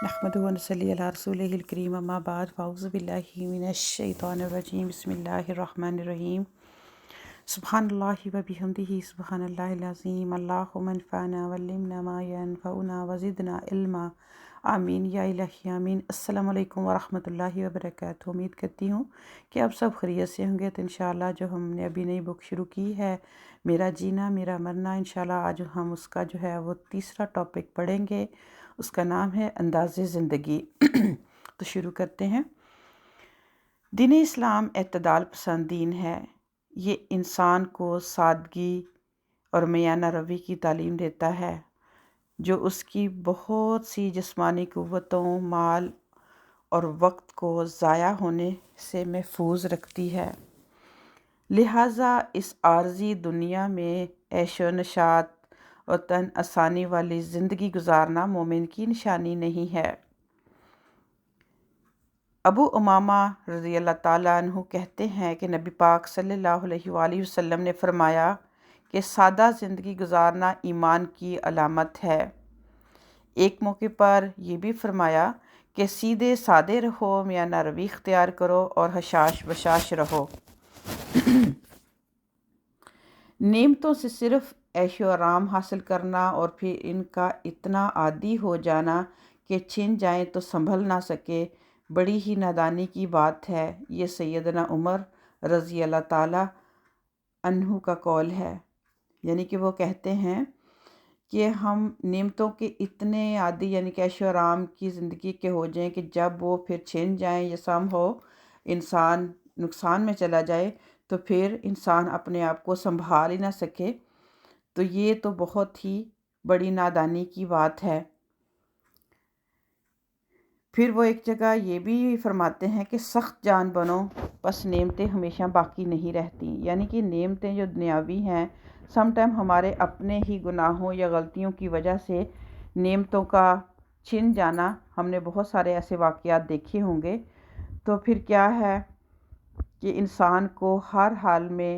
نحمدہ و نصلی علی رسولہ الکریم اما بعد فاعوذ باللہ من الشیطان الرجیم بسم اللہ الرحمن الرحیم سبحان اللہ و بحمدہ سبحان اللہ العظیم اللہم انفعنا وعلمنا ما ینفعنا وزدنا علما آمین یا الہی آمین۔ السلام علیکم ورحمۃ اللہ وبرکاتہ۔ امید کرتی ہوں کہ آپ سب خیریت سے ہوں گے۔ تو انشاءاللہ جو ہم نے ابھی نئی بک شروع کی ہے میرا جینا میرا مرنا، انشاءاللہ آج ہم اس کا جو ہے وہ تیسرا ٹاپک پڑھیں گے۔ اس کا نام ہے انداز زندگی۔ تو شروع کرتے ہیں۔ دین اسلام اعتدال پسند دین ہے۔ یہ انسان کو سادگی اور میانہ روی کی تعلیم دیتا ہے جو اس کی بہت سی جسمانی قوتوں، مال اور وقت کو ضائع ہونے سے محفوظ رکھتی ہے۔ لہٰذا اس عارضی دنیا میں عیش و نشاط اور تن آسانی والی زندگی گزارنا مومن کی نشانی نہیں ہے۔ ابو امامہ رضی اللہ تعالیٰ عنہ کہتے ہیں کہ نبی پاک صلی اللہ علیہ وآلہ وسلم نے فرمایا کہ سادہ زندگی گزارنا ایمان کی علامت ہے۔ ایک موقع پر یہ بھی فرمایا کہ سیدھے سادے رہو، میانہ روی اختیار کرو اور حشاش بشاش رہو۔ نعمتوں سے صرف عیش و آرام حاصل کرنا اور پھر ان کا اتنا عادی ہو جانا کہ چھن جائیں تو سنبھل نہ سکے، بڑی ہی نادانی کی بات ہے۔ یہ سیدنا عمر رضی اللہ تعالیٰ عنہ کا قول ہے۔ یعنی کہ وہ کہتے ہیں کہ ہم نعمتوں کے اتنے عادی، یعنی کہ عیش و آرام کی زندگی کے ہو جائیں کہ جب وہ پھر چھن جائیں یا سم ہو انسان نقصان میں چلا جائے تو پھر انسان اپنے آپ کو سنبھال ہی نہ سکے، تو یہ تو بہت ہی بڑی نادانی کی بات ہے۔ پھر وہ ایک جگہ یہ بھی فرماتے ہیں کہ سخت جان بنو پس نعمتیں ہمیشہ باقی نہیں رہتی۔ یعنی کہ نعمتیں جو دنیاوی ہیں سم ٹائم ہمارے اپنے ہی گناہوں یا غلطیوں کی وجہ سے نعمتوں کا چھن جانا، ہم نے بہت سارے ایسے واقعات دیکھے ہوں گے۔ تو پھر کیا ہے کہ انسان کو ہر حال میں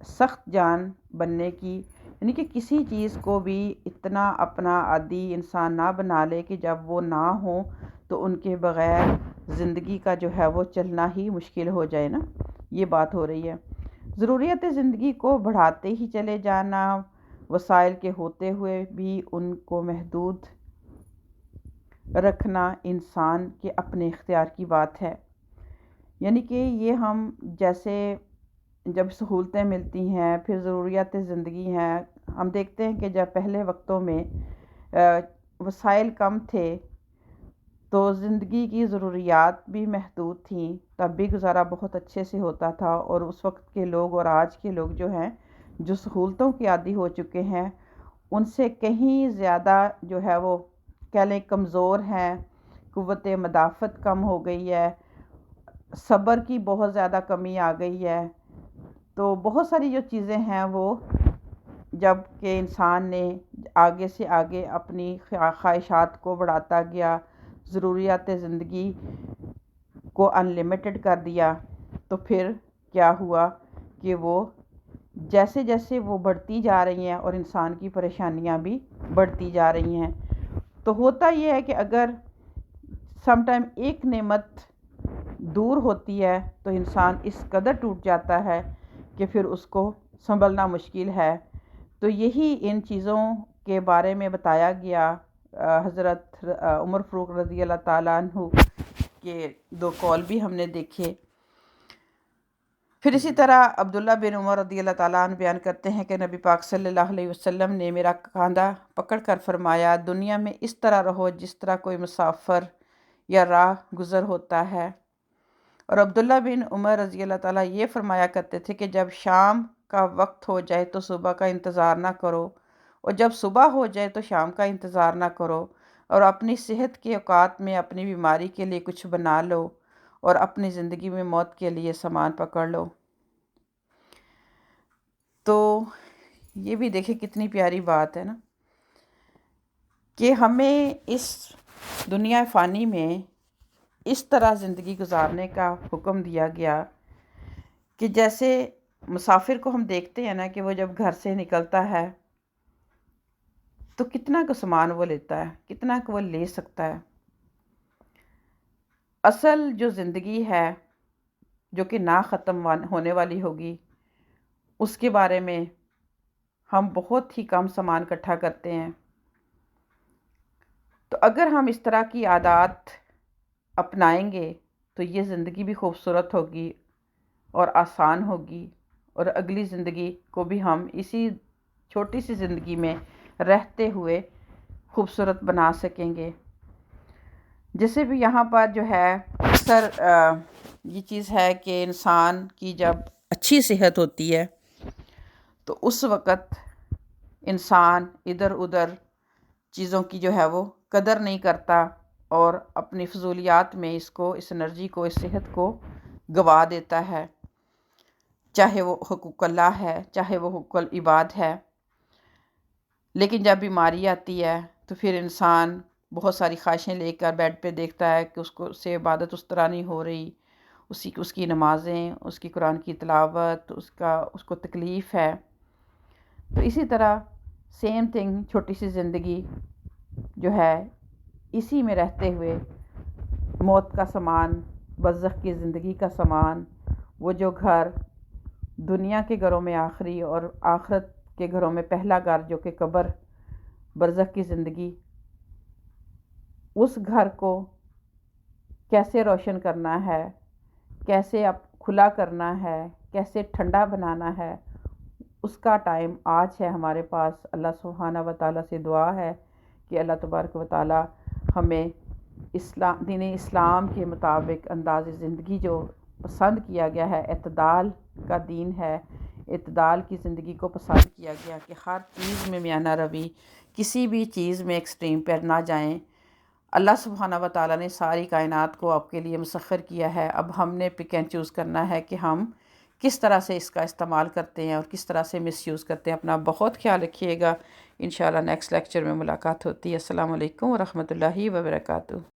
سخت جان بننے کی، یعنی کہ کسی چیز کو بھی اتنا اپنا عادی انسان نہ بنا لے کہ جب وہ نہ ہوں تو ان کے بغیر زندگی کا جو ہے وہ چلنا ہی مشکل ہو جائے نا، یہ بات ہو رہی ہے۔ ضروریات زندگی کو بڑھاتے ہی چلے جانا، وسائل کے ہوتے ہوئے بھی ان کو محدود رکھنا انسان کے اپنے اختیار کی بات ہے۔ یعنی کہ یہ ہم جیسے جب سہولتیں ملتی ہیں، پھر ضروریات زندگی ہیں، ہم دیکھتے ہیں کہ جب پہلے وقتوں میں وسائل کم تھے تو زندگی کی ضروریات بھی محدود تھیں، تب بھی گزارا بہت اچھے سے ہوتا تھا۔ اور اس وقت کے لوگ اور آج کے لوگ جو ہیں جو سہولتوں کے عادی ہو چکے ہیں ان سے کہیں زیادہ جو ہے وہ کہہ لیں کمزور ہیں، قوت مدافعت کم ہو گئی ہے، صبر کی بہت زیادہ کمی آ گئی ہے۔ تو بہت ساری جو چیزیں ہیں وہ جب کہ انسان نے آگے سے آگے اپنی خواہشات کو بڑھاتا گیا، ضروریات زندگی کو ان لمیٹڈ کر دیا، تو پھر کیا ہوا کہ وہ جیسے جیسے وہ بڑھتی جا رہی ہیں اور انسان کی پریشانیاں بھی بڑھتی جا رہی ہیں۔ تو ہوتا یہ ہے کہ اگر سم ٹائم ایک نعمت دور ہوتی ہے تو انسان اس قدر ٹوٹ جاتا ہے کہ پھر اس کو سنبھلنا مشکل ہے۔ تو یہی ان چیزوں کے بارے میں بتایا گیا۔ حضرت عمر فاروق رضی اللہ تعالیٰ عنہ کے دو قول بھی ہم نے دیکھے۔ پھر اسی طرح عبداللہ بن عمر رضی اللہ تعالیٰ عنہ بیان کرتے ہیں کہ نبی پاک صلی اللہ علیہ وسلم نے میرا کاندھا پکڑ کر فرمایا، دنیا میں اس طرح رہو جس طرح کوئی مسافر یا راہ گزر ہوتا ہے۔ اور عبداللہ بن عمر رضی اللہ تعالیٰ یہ فرمایا کرتے تھے کہ جب شام کا وقت ہو جائے تو صبح کا انتظار نہ کرو، اور جب صبح ہو جائے تو شام کا انتظار نہ کرو، اور اپنی صحت کے اوقات میں اپنی بیماری کے لیے کچھ بنا لو اور اپنی زندگی میں موت کے لیے سامان پکڑ لو۔ تو یہ بھی دیکھیں کتنی پیاری بات ہے نا کہ ہمیں اس دنیا فانی میں اس طرح زندگی گزارنے کا حکم دیا گیا کہ جیسے مسافر کو ہم دیکھتے ہیں نا کہ وہ جب گھر سے نکلتا ہے تو کتنا کا سامان وہ لیتا ہے، کتنا کا وہ لے سکتا ہے۔ اصل جو زندگی ہے جو کہ نہ ختم ہونے والی ہوگی، اس کے بارے میں ہم بہت ہی کم سامان اکٹھا کرتے ہیں۔ تو اگر ہم اس طرح کی عادات اپنائیں گے تو یہ زندگی بھی خوبصورت ہوگی اور آسان ہوگی، اور اگلی زندگی کو بھی ہم اسی چھوٹی سی زندگی میں رہتے ہوئے خوبصورت بنا سکیں گے۔ جیسے بھی یہاں پر جو ہے اکثر یہ چیز ہے کہ انسان کی جب اچھی صحت ہوتی ہے تو اس وقت انسان ادھر ادھر چیزوں کی جو ہے وہ قدر نہیں کرتا، اور اپنی فضولیات میں اس انرجی کو، اس صحت کو گوا دیتا ہے، چاہے وہ حقوق اللہ ہے، چاہے وہ حقوق العباد ہے۔ لیکن جب بیماری آتی ہے تو پھر انسان بہت ساری خواہشیں لے کر بیڈ پہ دیکھتا ہے کہ اس سے عبادت اس طرح نہیں ہو رہی، اس کی نمازیں، اس کی قرآن کی تلاوت، اس کو تکلیف ہے۔ تو اسی طرح سیم تھنگ، چھوٹی سی زندگی جو ہے، اسی میں رہتے ہوئے موت کا سامان، برزخ کی زندگی کا سامان، وہ جو گھر دنیا کے گھروں میں آخری اور آخرت کے گھروں میں پہلا گھر جو کہ قبر، برزخ کی زندگی، اس گھر کو کیسے روشن کرنا ہے، کیسے اب کھلا کرنا ہے، کیسے ٹھنڈا بنانا ہے، اس کا ٹائم آج ہے ہمارے پاس۔ اللہ سبحانہ و تعالیٰ سے دعا ہے کہ اللہ تبارک و تعالیٰ ہمیں دین اسلام کے مطابق انداز زندگی جو پسند کیا گیا ہے، اعتدال کا دین ہے، اعتدال کی زندگی کو پسند کیا گیا کہ ہر چیز میں میانہ روی، کسی بھی چیز میں ایکسٹریم پر نہ جائیں۔ اللہ سبحانہ و تعالیٰ نے ساری کائنات کو آپ کے لیے مسخر کیا ہے، اب ہم نے پک اینڈ چوز کرنا ہے کہ ہم کس طرح سے اس کا استعمال کرتے ہیں اور کس طرح سے مس یوز کرتے ہیں۔ اپنا بہت خیال رکھیے گا۔ انشاءاللہ نیکسٹ لیکچر میں ملاقات ہوتی ہے۔ السلام علیکم ورحمۃ اللہ وبرکاتہ۔